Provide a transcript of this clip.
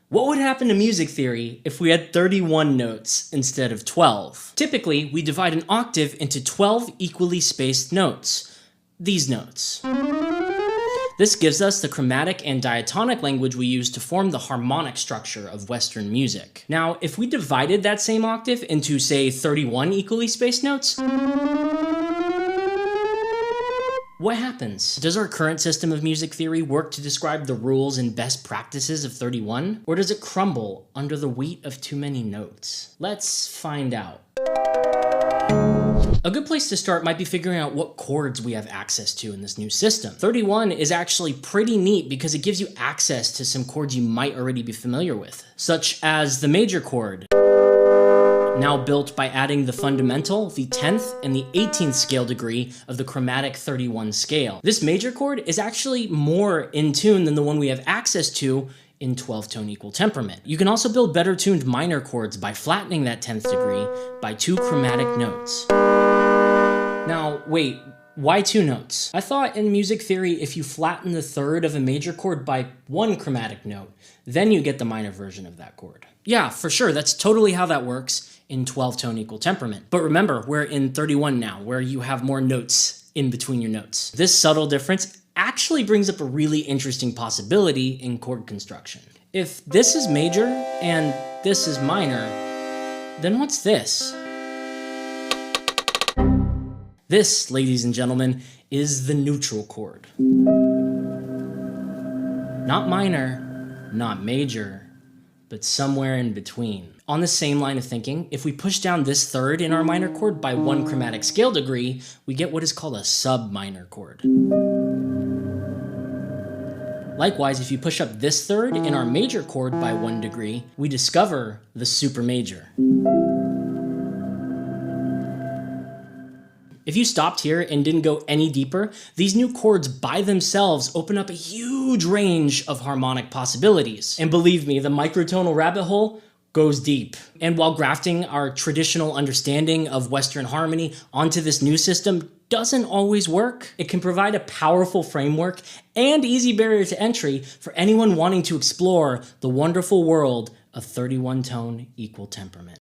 What would happen to music theory if we had 31 notes instead of 12? Typically, we divide an octave into 12 equally spaced notes. These notes. This gives us the chromatic and diatonic language we use to form the harmonic structure of Western music. Now, if we divided that same octave into, say, 31 equally spaced notes, what happens? Does our current system of music theory work to describe the rules and best practices of 31? Or does it crumble under the weight of too many notes? Let's find out. A good place to start might be figuring out what chords we have access to in this new system. 31 is actually pretty neat because it gives you access to some chords you might already be familiar with, such as the major chord, now built by adding the fundamental, the 10th, and the 18th scale degree of the chromatic 31 scale. This major chord is actually more in tune than the one we have access to in 12-tone equal temperament. You can also build better tuned minor chords by flattening that 10th degree by 2 chromatic notes. Now, wait, why 2 notes? I thought in music theory, if you flatten the third of a major chord by 1 chromatic note, then you get the minor version of that chord. Yeah, for sure, that's totally how that works in 12-tone equal temperament. But remember, we're in 31 now, where you have more notes in between your notes. This subtle difference actually brings up a really interesting possibility in chord construction. If this is major and this is minor, then what's this? This, ladies and gentlemen, is the neutral chord. Not minor, not major, but somewhere in between. On the same line of thinking, if we push down this third in our minor chord by 1 chromatic scale degree, we get what is called a sub-minor chord. Likewise, if you push up this third in our major chord by 1 degree, we discover the super major. If you stopped here and didn't go any deeper, these new chords by themselves open up a huge range of harmonic possibilities. And believe me, the microtonal rabbit hole goes deep. And while grafting our traditional understanding of Western harmony onto this new system doesn't always work, it can provide a powerful framework and easy barrier to entry for anyone wanting to explore the wonderful world of 31-tone equal temperament.